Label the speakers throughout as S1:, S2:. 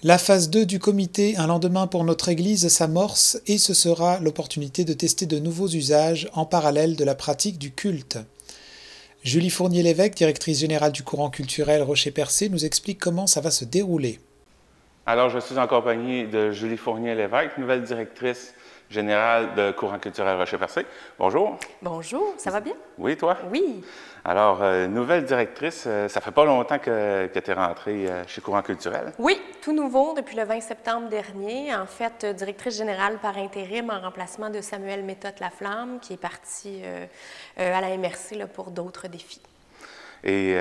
S1: La phase 2 du comité Un lendemain pour notre Église s'amorce et ce sera l'opportunité de tester de nouveaux usages en parallèle de la pratique du culte. Julie Fournier-Lévesque, directrice générale du courant culturel Rocher-Percé, nous explique comment ça va se dérouler.
S2: Alors, je suis en compagnie de Julie Fournier-Lévesque, nouvelle directrice générale de courant culturel Rocher-Percé. Bonjour.
S3: Bonjour, ça va bien?
S2: Oui, toi?
S3: Oui.
S2: Alors, nouvelle directrice, ça fait pas longtemps que tu es rentrée chez Courant culturel?
S3: Oui, tout nouveau depuis le 20 septembre dernier. En fait, directrice générale par intérim en remplacement de Samuel Méthode-Laflamme, qui est parti à la MRC là, pour d'autres défis.
S2: Et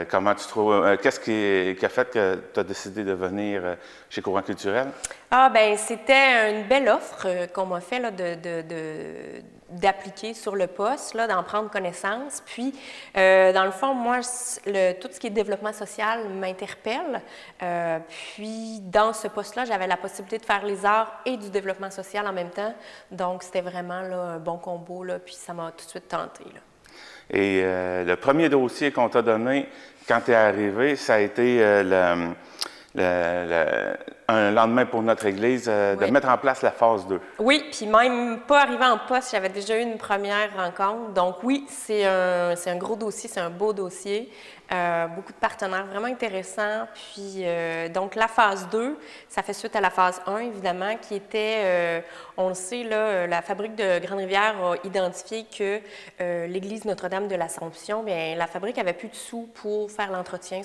S2: comment tu trouves, qu'est-ce qui a fait que tu as décidé de venir chez Courant culturel?
S3: Ah, ben c'était une belle offre qu'on m'a fait là, d'appliquer sur le poste, d'en prendre connaissance. Puis, dans le fond, moi, tout ce qui est développement social m'interpelle. Puis, dans ce poste-là, j'avais la possibilité de faire les arts et du développement social en même temps. Donc, c'était vraiment là, un bon combo, là, puis ça m'a tout de suite tenté. Là.
S2: Et le premier dossier qu'on t'a donné quand tu es arrivé, ça a été un lendemain pour notre Église, de mettre en place la phase 2.
S3: Oui, puis même pas arrivé en poste, j'avais déjà eu une première rencontre. Donc oui, c'est un gros dossier, c'est un beau dossier. Beaucoup de partenaires vraiment intéressants. Puis donc la phase 2, ça fait suite à la phase 1, évidemment, qui était, on le sait, là, la fabrique de Grande-Rivière a identifié que l'église Notre-Dame de l'Assomption, bien, la fabrique avait plus de sous pour faire l'entretien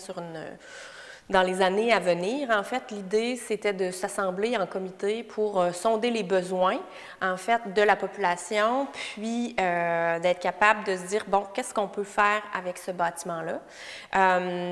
S3: dans les années à venir. En fait, l'idée, c'était de s'assembler en comité pour sonder les besoins, en fait, de la population, puis d'être capable de se dire, bon, qu'est-ce qu'on peut faire avec ce bâtiment-là?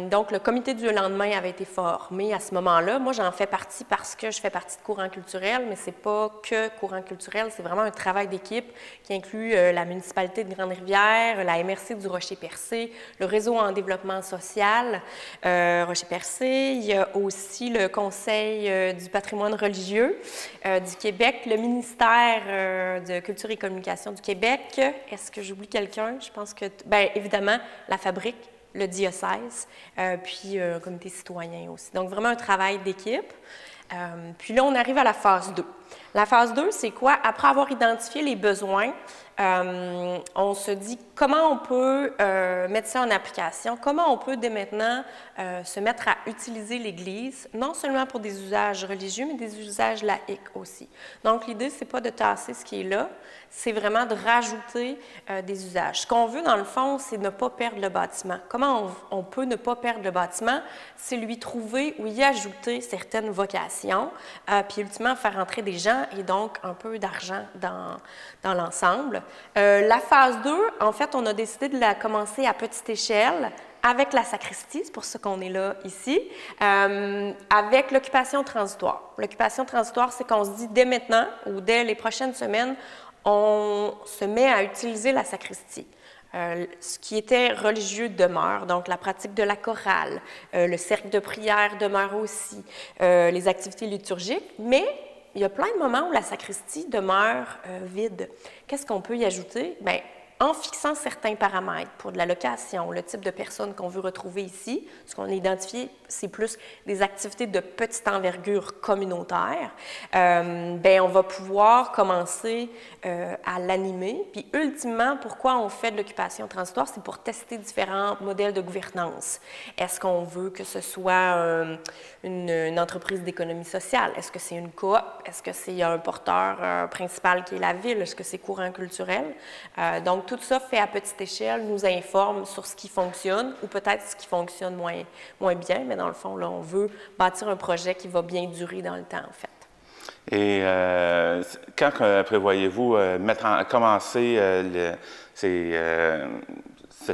S3: Donc, le comité du lendemain avait été formé à ce moment-là. Moi, j'en fais partie parce que je fais partie de Courant culturel, mais c'est pas que Courant culturel, c'est vraiment un travail d'équipe qui inclut la municipalité de Grande-Rivière, la MRC du Rocher-Percé, le réseau en développement social Rocher-Percé. Il y a aussi le Conseil du patrimoine religieux du Québec, le ministère de Culture et Communication du Québec. Est-ce que j'oublie quelqu'un? Je pense que, bien évidemment, la fabrique, le diocèse, puis un comité citoyen aussi. Donc, vraiment un travail d'équipe. Puis là, on arrive à la phase 2. La phase 2, c'est quoi? Après avoir identifié les besoins, on se dit comment on peut mettre ça en application, comment on peut dès maintenant se mettre à utiliser l'Église, non seulement pour des usages religieux, mais des usages laïques aussi. Donc, l'idée, c'est pas de tasser ce qui est là, c'est vraiment de rajouter des usages. Ce qu'on veut, dans le fond, c'est ne pas perdre le bâtiment. Comment on peut ne pas perdre le bâtiment? C'est lui trouver ou y ajouter certaines vocations, puis ultimement faire entrer des gens et donc un peu d'argent dans l'ensemble. La phase 2, en fait, on a décidé de la commencer à petite échelle avec la sacristie, c'est pour ça qu'on est là ici, avec l'occupation transitoire. L'occupation transitoire, c'est qu'on se dit dès maintenant ou dès les prochaines semaines, on se met à utiliser la sacristie. Ce qui était religieux demeure, donc la pratique de la chorale, le cercle de prière demeure aussi, les activités liturgiques, mais il y a plein de moments où la sacristie demeure vide. Qu'est-ce qu'on peut y ajouter? Bien, en fixant certains paramètres pour de la location, le type de personnes qu'on veut retrouver ici, ce qu'on a identifié, c'est plus des activités de petite envergure communautaire, bien, on va pouvoir commencer à l'animer. Puis, ultimement, pourquoi on fait de l'occupation transitoire? C'est pour tester différents modèles de gouvernance. Est-ce qu'on veut que ce soit une entreprise d'économie sociale? Est-ce que c'est une coop? Est-ce que c'est un porteur principal qui est la ville? Est-ce que c'est courant culturel? Donc, tout ça fait à petite échelle, nous informe sur ce qui fonctionne ou peut-être ce qui fonctionne moins bien, mais dans le fond, là, on veut bâtir un projet qui va bien durer dans le temps, en fait.
S2: Et quand prévoyez-vous commencer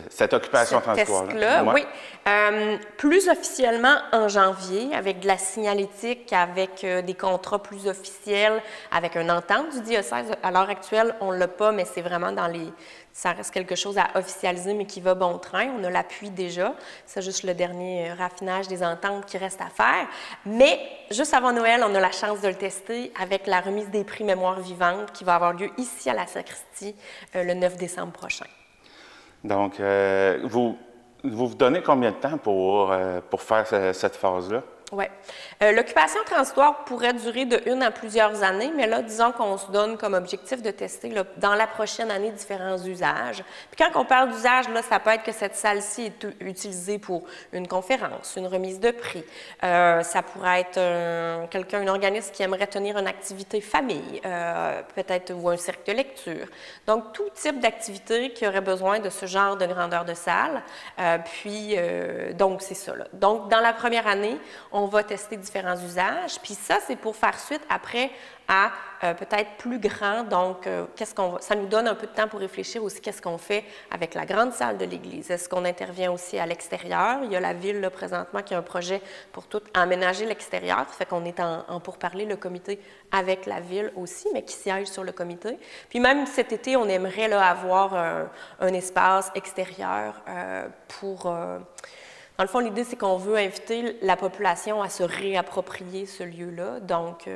S2: cette occupation transitoire-là?
S3: Oui. Plus officiellement en janvier, avec de la signalétique, avec des contrats plus officiels, avec une entente du diocèse. À l'heure actuelle, on ne l'a pas, mais c'est vraiment dans les... Ça reste quelque chose à officialiser, mais qui va bon train. On a l'appui déjà. C'est juste le dernier raffinage des ententes qui reste à faire. Mais juste avant Noël, on a la chance de le tester avec la remise des prix Mémoire vivante qui va avoir lieu ici à la sacristie le 9 décembre prochain.
S2: Donc, vous donnez combien de temps pour faire cette phase-là?
S3: Oui. L'occupation transitoire pourrait durer de 1 à plusieurs années, mais là, disons qu'on se donne comme objectif de tester là, dans la prochaine année différents usages. Puis quand on parle d'usage, là, ça peut être que cette salle-ci est utilisée pour une conférence, une remise de prix. Ça pourrait être un organisme qui aimerait tenir une activité famille, peut-être ou un cercle de lecture. Donc, tout type d'activité qui aurait besoin de ce genre de grandeur de salle. Donc, c'est ça. Là. Donc, dans la première année, on va tester différents usages. Puis ça, c'est pour faire suite après à peut-être plus grand. Donc, ça nous donne un peu de temps pour réfléchir aussi qu'est-ce qu'on fait avec la grande salle de l'Église. Est-ce qu'on intervient aussi à l'extérieur? Il y a la Ville, là, présentement, qui a un projet pour tout aménager l'extérieur. Ça fait qu'on est en pourparlers, le comité, avec la Ville aussi, mais qui siège sur le comité. Puis même cet été, on aimerait là, avoir un espace extérieur pour... Dans le fond, l'idée, c'est qu'on veut inviter la population à se réapproprier ce lieu-là. Donc,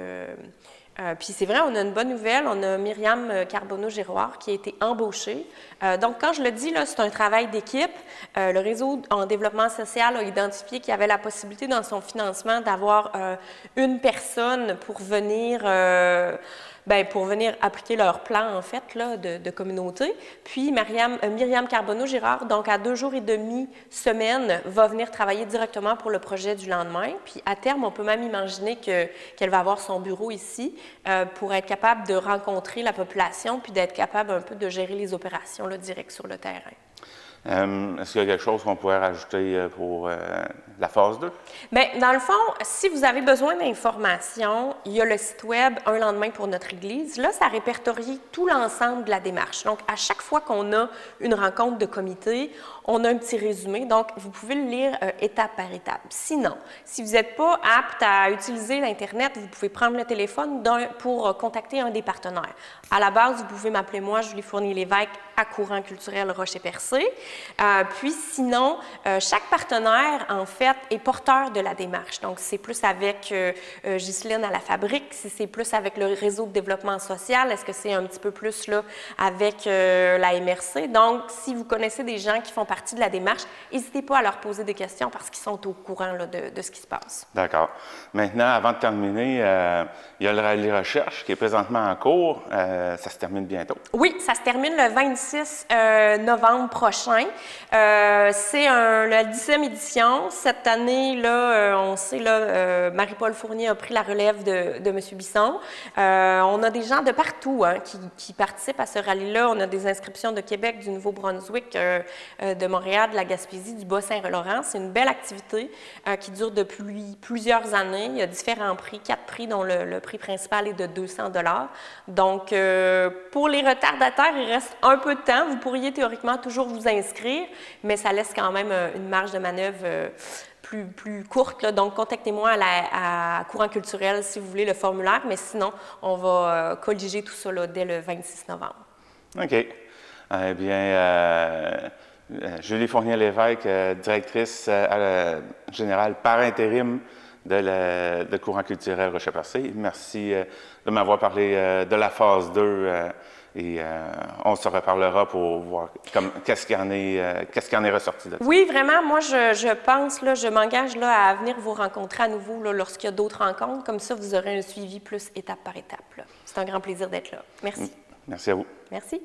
S3: puis c'est vrai, on a une bonne nouvelle. On a Myriam Carbonneau-Giroir qui a été embauchée. Donc, quand je le dis, là, c'est un travail d'équipe. Le réseau en développement social a identifié qu'il y avait la possibilité dans son financement d'avoir une personne pour venir... pour venir appliquer leur plan, en fait, là, de communauté. Puis, Myriam Carbonneau-Girard, donc à 2 jours et demi semaine, va venir travailler directement pour le projet du lendemain. Puis, à terme, on peut même imaginer qu'elle va avoir son bureau ici pour être capable de rencontrer la population puis d'être capable un peu de gérer les opérations là, directes sur le terrain.
S2: Est-ce qu'il y a quelque chose qu'on pourrait rajouter pour la phase 2? Bien,
S3: dans le fond, si vous avez besoin d'informations, il y a le site web Un lendemain pour notre Église. Là, ça répertorie tout l'ensemble de la démarche. Donc, à chaque fois qu'on a une rencontre de comité, on a un petit résumé. Donc, vous pouvez le lire étape par étape. Sinon, si vous n'êtes pas apte à utiliser l'Internet, vous pouvez prendre le téléphone pour contacter un des partenaires. À la base, vous pouvez m'appeler moi, Julie Fournier-Lévesque, à Courant culturel Rocher-Percé. Puis sinon, chaque partenaire, en fait, est porteur de la démarche. Donc, c'est plus avec Ghislaine à la Fabrique, si c'est plus avec le réseau de développement social, est-ce que c'est un petit peu plus là avec la MRC? Donc, si vous connaissez des gens qui font partie de la démarche, n'hésitez pas à leur poser des questions parce qu'ils sont au courant là, de ce qui se passe.
S2: D'accord. Maintenant, avant de terminer, il y a le rallye recherche qui est présentement en cours. Ça se termine bientôt.
S3: Oui, ça se termine le 26 novembre prochain. C'est la 10e édition. Cette année, là, on sait, là, Marie-Paul Fournier a pris la relève de M. Bisson. On a des gens de partout hein, qui participent à ce rallye-là. On a des inscriptions de Québec, du Nouveau-Brunswick, de Montréal, de la Gaspésie, du Bas-Saint-Laurent. C'est une belle activité qui dure depuis plusieurs années. Il y a différents prix, 4 prix, dont le prix principal est de 200 $. Donc, pour les retardataires, il reste un peu de temps. Vous pourriez théoriquement toujours vous inscrire, mais ça laisse quand même une marge de manœuvre plus courte. Là. Donc, contactez-moi à Courant culturel si vous voulez le formulaire, mais sinon, on va colliger tout ça là, dès le 26 novembre.
S2: OK. Eh bien, Julie Fournier-Lévesque, directrice générale par intérim de Courant culturel Rocher-Percé. Merci de m'avoir parlé de la phase 2 et on se reparlera pour voir qu'est-ce qu'il en est ressorti de ça.
S3: Oui, vraiment, moi je pense, là, je m'engage là, à venir vous rencontrer à nouveau lorsqu'il y a d'autres rencontres. Comme ça, vous aurez un suivi plus étape par étape. C'est un grand plaisir d'être là. Merci.
S2: Merci à vous.
S3: Merci.